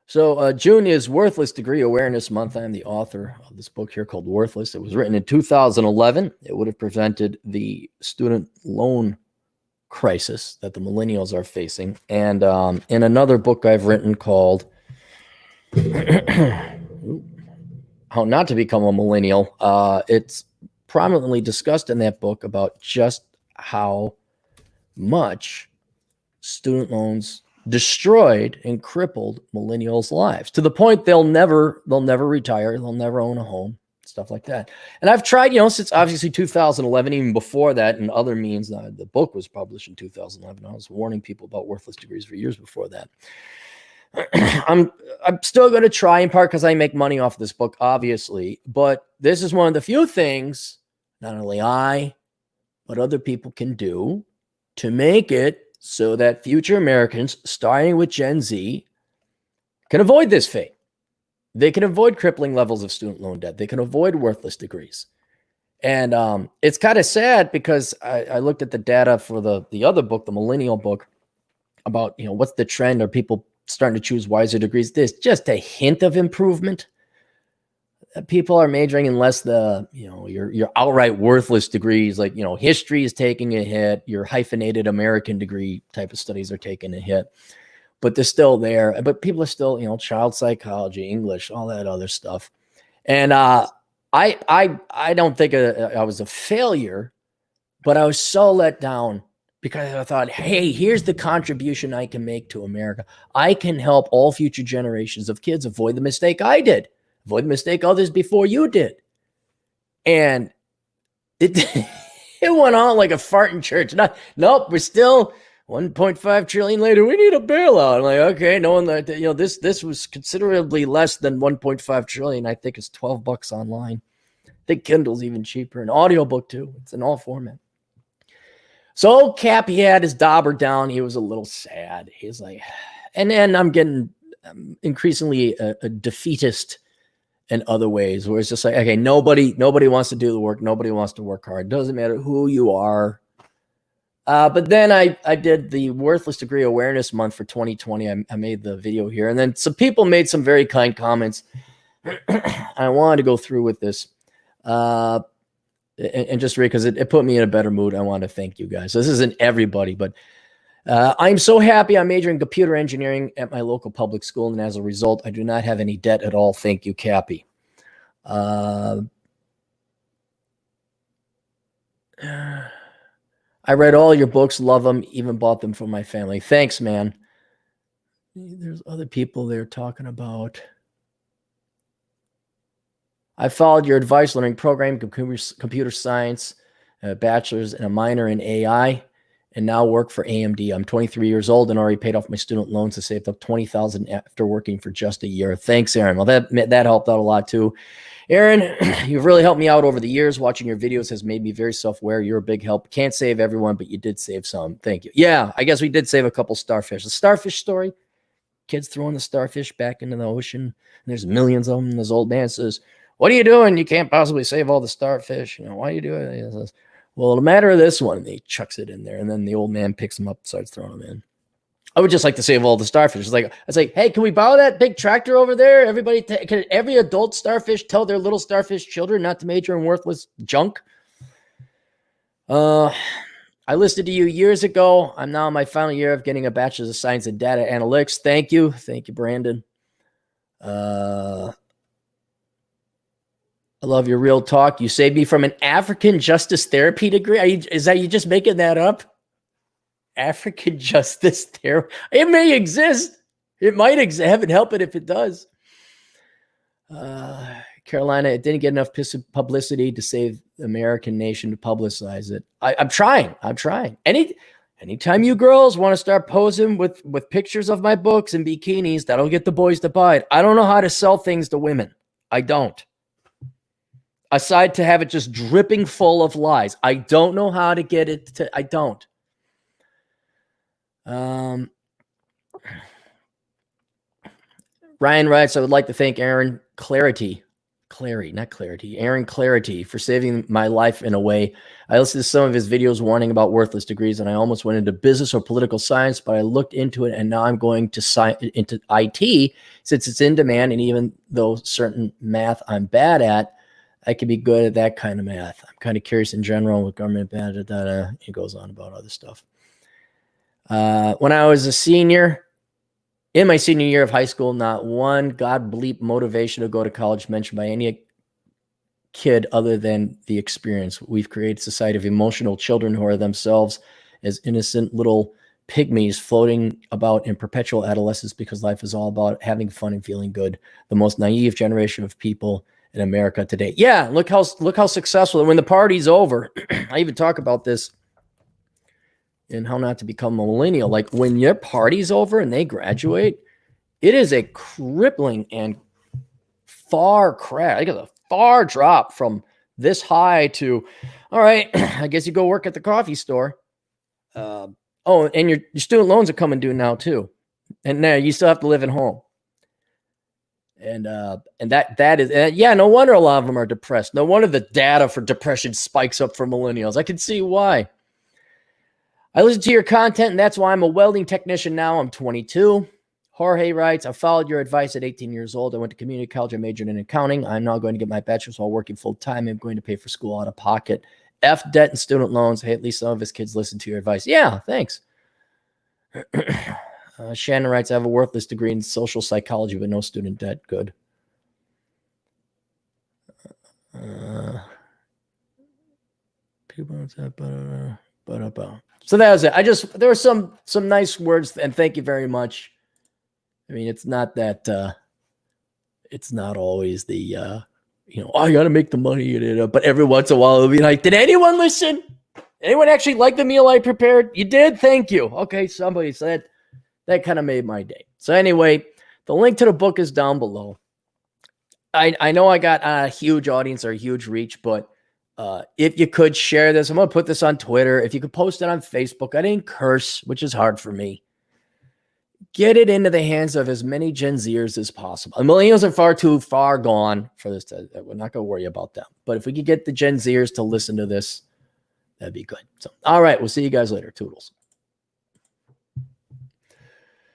So June is Worthless Degree Awareness Month. I'm the author of this book here called Worthless. It was written in 2011. It would have prevented the student loan crisis that the millennials are facing. And in another book I've written called How Not to Become a Millennial, it's prominently discussed in that book about just how much student loans destroyed and crippled millennials' lives to the point they'll never retire, they'll never own a home, stuff like that. And I've tried, since obviously 2011, even before that, and other means. The book was published in 2011. I was warning people about worthless degrees for years before that. I'm still going to try, in part because I make money off this book, obviously. But this is one of the few things not only I, but other people can do to make it so that future Americans, starting with Gen Z, can avoid this fate. They can avoid crippling levels of student loan debt. They can avoid worthless degrees. And it's kind of sad because I looked at the data for the other book, the millennial book, about, what's the trend? Are people starting to choose wiser degrees? There's just a hint of improvement. People are majoring in less your outright worthless degrees, like, history is taking a hit. Your hyphenated American degree type of studies are taking a hit, but they're still there. But people are still, child psychology, English, all that other stuff. And I don't think I was a failure, but I was so let down because I thought, hey, here's the contribution I can make to America. I can help all future generations of kids avoid the mistake I did. Avoid the mistake others before you did. And it it went on like a fart in church. Nope, we're still 1.5 trillion later. We need a bailout. I'm like, okay, knowing that this was considerably less than 1.5 trillion. I think it's $12 online. I think Kindle's even cheaper. An audiobook too. It's in all format. So Cappy had his dauber down. He was a little sad. He's like, and then I'm getting increasingly a defeatist in other ways, where it's just like, okay, nobody wants to do the work. Nobody wants to work hard. Doesn't matter who you are. But then I did the Worthless Degree Awareness Month for 2020. I made the video here. And then some people made some very kind comments. I wanted to go through with this and just read, because it put me in a better mood. I want to thank you guys. So this isn't everybody, but I'm so happy I'm majoring in computer engineering at my local public school, and as a result, I do not have any debt at all. Thank you, Cappy. I read all your books, love them, even bought them for my family. Thanks, man. There's other people there talking about. I followed your advice, learning programming, computer science, a bachelor's and a minor in AI, and now work for AMD. I'm 23 years old and already paid off my student loans to saved up $20,000 after working for just a year. Thanks, Aaron. Well, that helped out a lot too. Aaron, you've really helped me out over the years. Watching your videos has made me very self-aware. You're a big help. Can't save everyone, but you did save some. Thank you. Yeah, I guess we did save a couple starfish. The starfish story, kids throwing the starfish back into the ocean, and there's millions of them. And this old man says, what are you doing? You can't possibly save all the starfish. Why are you doing it? He says, well, the matter of this one, and he chucks it in there, and then the old man picks them up and starts throwing them in. I would just like to save all the starfish. It's like, hey, can we borrow that big tractor over there? Everybody, can every adult starfish tell their little starfish children not to major in worthless junk? I listed to you years ago. I'm now in my final year of getting a bachelor's of science in data analytics. Thank you, Brandon. I love your real talk. You saved me from an African justice therapy degree. Is that you just making that up? African justice therapy. It may exist. It might exist. Heaven help it if it does. Carolina, it didn't get enough publicity to save the American nation to publicize it. I'm trying. Anytime you girls want to start posing with pictures of my books and bikinis, that'll get the boys to buy it. I don't know how to sell things to women. I don't. Aside to have it just dripping full of lies. I don't know how to get it to, I don't. Ryan writes, I would like to thank Aaron. Clarity Aaron Clarity, for saving my life in a way. I listened to some of his videos warning about worthless degrees, and I almost went into business or political science, but I looked into it, and now I'm going to into IT since it's in demand. And even though certain math I'm bad at, I could be good at that kind of math. I'm kind of curious in general with government bad. He goes on about other stuff. When I was a senior, in my senior year of high school, not one God bleep motivation to go to college mentioned by any kid other than the experience. We've created a society of emotional children who are themselves as innocent little pygmies floating about in perpetual adolescence because life is all about having fun and feeling good. The most naive generation of people in America today. Yeah, look how successful. When the party's over, I even talk about this in How Not to Become a Millennial. Like when your party's over and they graduate, it is a crippling and far crash. Like a far drop from this high to, all right, I guess you go work at the coffee store. And your student loans are coming due now too. And now you still have to live at home. And that is, yeah, no wonder a lot of them are depressed. No wonder the data for depression spikes up for millennials. I can see why. I listen to your content, and that's why I'm a welding technician now. I'm 22. Jorge writes, I followed your advice at 18 years old. I went to community college. I majored in accounting. I'm now going to get my bachelor's while working full-time. I'm going to pay for school out of pocket. F debt and student loans. Hey, at least some of his kids listen to your advice. Yeah, thanks. Shannon writes, I have a worthless degree in social psychology, but no student debt. Good. So that was it. There were some nice words, and thank you very much. I mean, it's not that, it's not always the, I got to make the money, but every once in a while it'll be like, did anyone listen? Anyone actually like the meal I prepared? You did? Thank you. Okay, somebody said. That kind of made my day. So anyway, the link to the book is down below. I know I got a huge audience or a huge reach, but if you could share this, I'm going to put this on Twitter. If you could post it on Facebook, I didn't curse, which is hard for me. Get it into the hands of as many Gen Zers as possible. And millennials are far too far gone for this. We're not going to worry about them. But if we could get the Gen Zers to listen to this, that'd be good. So, all right, we'll see you guys later. Toodles.